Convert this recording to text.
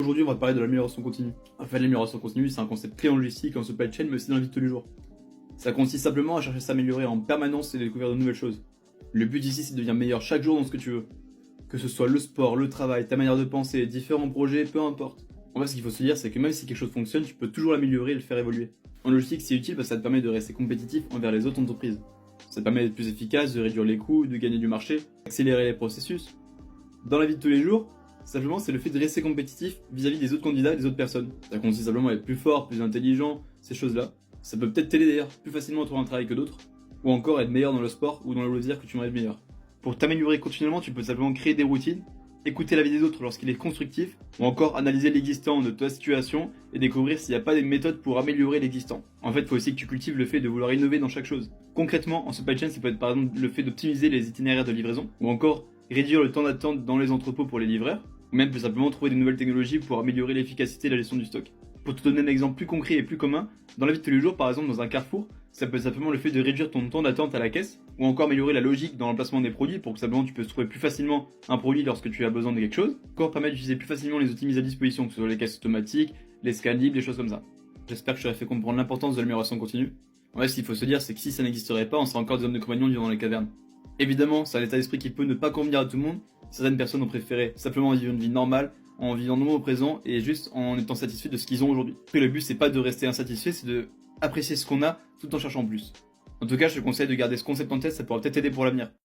Aujourd'hui, on va parler de l'amélioration continue. En fait, l'amélioration continue, c'est un concept clé en logistique, en supply chain, mais aussi dans la vie de tous les jours. Ça consiste simplement à chercher à s'améliorer en permanence et à découvrir de nouvelles choses. Le but ici, c'est de devenir meilleur chaque jour dans ce que tu veux. Que ce soit le sport, le travail, ta manière de penser, différents projets, peu importe. En fait, ce qu'il faut se dire, c'est que même si quelque chose fonctionne, tu peux toujours l'améliorer et le faire évoluer. En logistique, c'est utile parce que ça te permet de rester compétitif envers les autres entreprises. Ça te permet d'être plus efficace, de réduire les coûts, de gagner du marché, d'accélérer les processus. Dans la vie de tous les jours, simplement, c'est le fait de rester compétitif vis-à-vis des autres candidats et des autres personnes. Ça consiste simplement à être plus fort, plus intelligent, ces choses-là. Ça peut peut-être t'aider d'ailleurs plus facilement à trouver un travail que d'autres, ou encore être meilleur dans le sport ou dans le loisir que tu aimerais être meilleur. Pour t'améliorer continuellement, tu peux simplement créer des routines, écouter l'avis des autres lorsqu'il est constructif, ou encore analyser l'existant de ta situation et découvrir s'il n'y a pas des méthodes pour améliorer l'existant. En fait, il faut aussi que tu cultives le fait de vouloir innover dans chaque chose. Concrètement, en supply chain, ça peut être par exemple le fait d'optimiser les itinéraires de livraison, ou encore réduire le temps d'attente dans les entrepôts pour les livreurs, ou même plus simplement trouver de nouvelles technologies pour améliorer l'efficacité de la gestion du stock. Pour te donner un exemple plus concret et plus commun, dans la vie de tous les jours, par exemple dans un carrefour, ça peut être simplement le fait de réduire ton temps d'attente à la caisse, ou encore améliorer la logique dans l'emplacement des produits pour que simplement tu puisses trouver plus facilement un produit lorsque tu as besoin de quelque chose, encore permettre d'utiliser plus facilement les outils mis à disposition, que ce soit les caisses automatiques, les scans libres, des choses comme ça. J'espère que je t'aurai fait comprendre l'importance de l'amélioration continue. En fait, ce qu'il faut se dire, c'est que si ça n'existerait pas, on serait encore des hommes de Cro-Magnon vivant dans les cavernes. Évidemment, c'est un état d'esprit qui peut ne pas convenir à tout le monde. Certaines personnes ont préféré simplement vivre une vie normale, en vivant non au présent et juste en étant satisfait de ce qu'ils ont aujourd'hui. Et le but, c'est pas de rester insatisfait, c'est de apprécier ce qu'on a tout en cherchant plus. En tout cas, je te conseille de garder ce concept en tête, ça pourra peut-être t'aider pour l'avenir.